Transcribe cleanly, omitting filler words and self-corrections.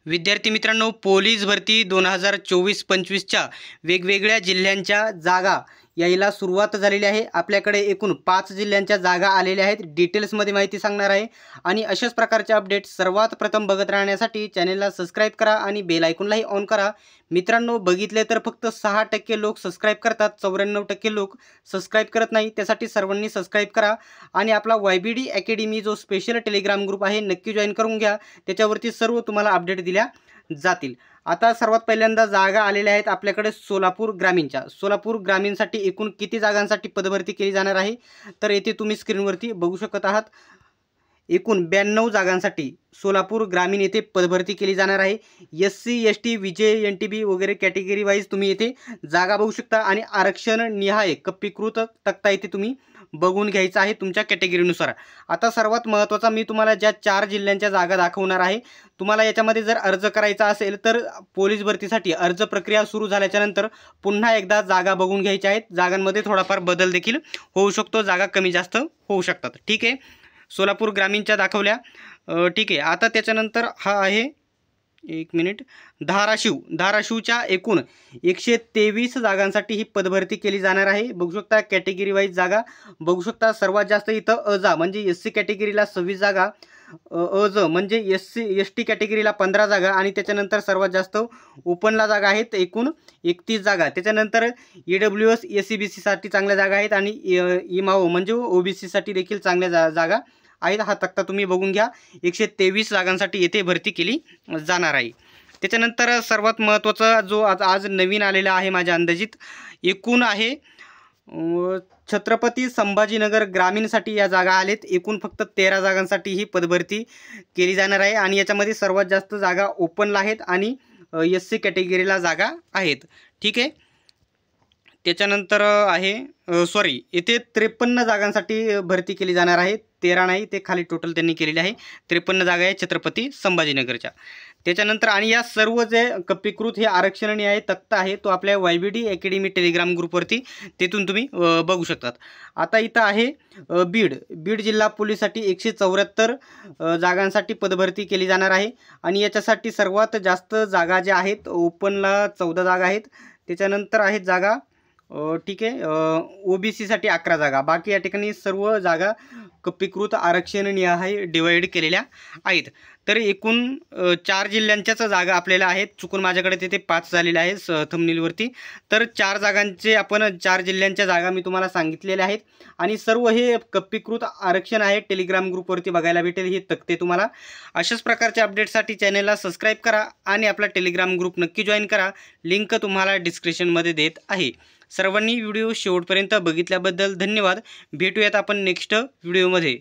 विद्यार्थी मित्रांनो, पोलीस भरती 2024-25च्या वेगवेगळ्या जिल्ह्यांच्या जागा यायला सुरुवात झालेली आहे। आपल्याकडे एकूण 5 जिल्ह्यांच्या जागा आलेल्या आहेत। डिटेल्समध्ये माहिती सांगणार आहे आणि अशाच प्रकारचे अपडेट सर्वात प्रथम बघत राहण्यासाठी चॅनलला सबस्क्राइब करा आणि बेल आयकॉनलाही ऑन करा। मित्रांनो, बघितले तर फक्त 6% लोक सबस्क्राइब करतात, 94% लोक सबस्क्राइब करत नाही। त्यासाठी सर्वांनी सबस्क्राइब करा आणि आपला YBD अकॅडमी जो स्पेशल टेलिग्राम ग्रुप आहे नक्की जॉइन करून घ्या। त्याच्यावरती सर्व तुम्हाला अपडेट दिल्या जातील। आता सर्वात पहिल्यांदा जागा आलेल्या आहेत आपल्याकडे सोलापूर ग्रामीणच्या। सोलापूर ग्रामीणसाठी एकूण किती जागांसाठी पदभरती केली जाणार आहे तर येथे तुम्ही स्क्रीनवरती बघू शकत आहात। एकूण 92 जागांसाठी सोलापूर ग्रामीण येथे पदभरती केली जाणार आहे। SC ST विजय NTB वगैरे कॅटेगरी वाईज तुम्ही येथे जागा बघू शकता आणि आरक्षण निहाय कप्पीकृत तक्ता येथे तुम्ही बघून घ्यायचा आहे तुमच्या कॅटेगरीनुसार। आता सर्वात महत्त्वाचा मी तुम्हाला ज्या 4 जिल्ह्यांच्या जागा दाखवणार आहे, तुम्हाला याच्यामध्ये जर अर्ज करायचा असेल तर पोलीस भरतीसाठी अर्ज प्रक्रिया सुरू झाल्याच्या नंतर पुन्हा एकदा जागा बघून घ्यायच्या आहेत। जागांमध्ये थोडाफार बदल देखील होऊ शकतो, जागा कमी जास्त होऊ शकतात। ठीक आहे, सोलापूर ग्रामीणच्या दाखवल्या। ठीक आहे, आता त्याच्यानंतर हा आहे एक मिनिट धाराशिवच्या एकूण 123 जागांसाठी ही पदभरती केली जाणार आहे। बघू शकता कॅटेगरी वाईज जागा बघू शकता। सर्वात जास्त इथं अजा म्हणजे SC कॅटेगरीला 26 जागा, अज म्हणजे SC ST कॅटेगरीला 15 जागा आणि त्याच्यानंतर सर्वात जास्त ओपनला जागा आहेत एकूण 31 जागा। त्याच्यानंतर EWS SCBC साठी चांगल्या जागा आहेत आणि इमाओ म्हणजे OBC साठी देखील चांगल्या जागा आहेत। हा तक्ता तुम्ही बघून घ्या। 123 जागांसाठी येथे भरती केली जाणार आहे। त्याच्यानंतर सर्वात महत्त्वाचा जो आज नवीन आलेला आहे माझ्या अंदाजित एकूण आहे छत्रपती संभाजीनगर ग्रामीणसाठी या जागा आलेत। एकूण फक्त 13 जागांसाठी ही पदभरती केली जाणार आहे आणि याच्यामध्ये सर्वात जास्त जागा ओपनला आहेत आणि SC कॅटेगरीला जागा आहेत। ठीक आहे, त्याच्यानंतर आहे येथे 53 जागांसाठी भरती केली जाणार आहे। 13 नाही, ते खाली टोटल त्यांनी केलेले आहे। 53 जागा आहे छत्रपती संभाजीनगरच्या। त्याच्यानंतर आणि या सर्व जे कप्पीकृत हे आरक्षण आहे तक्ता आहे तो आपल्या YBD अकॅडमी टेलिग्राम ग्रुपवरती तिथून तुम्ही बघू शकतात। आता इथं आहे बीड जिल्हा पोलीससाठी 174 जागांसाठी पदभरती केली जाणार आहे आणि याच्यासाठी सर्वात जास्त जागा ज्या आहेत ओपनला 14 जागा आहेत। त्याच्यानंतर आहेत जागा ठीक आहे OBC साठी 11 जागा। बाकी या ठिकाणी सर्व जागा कप्पीकृत आरक्षण निहाय डिवाइड केलेल्या आहेत। तर एकूण 4 जिल्ह्यांच्याच जागा आपल्याला आहेत। चुकून माझ्याकडे तिथे 5 झालेल्या आहेत थंबनेलवरती। तर 4 जागांचे आपण 4 जिल्ह्यांच्या जागा मी तुम्हाला सांगितलेल्या आहेत आणि सर्व हे कप्पीकृत आरक्षण आहे। टेलिग्राम ग्रुपवरती बघायला भेटेल हे तक्ते तुम्हाला। अशाच प्रकारच्या अपडेटसाठी चॅनलला सबस्क्राइब करा आणि आपला टेलिग्राम ग्रुप नक्की जॉइन करा। लिंक तुम्हाला डिस्क्रिप्शनमध्ये देत आहे। सर्वांनी व्हिडिओ शेवटपर्यंत बघितल्याबद्दल धन्यवाद। भेटूयात आपण नेक्स्ट व्हिडिओमध्ये।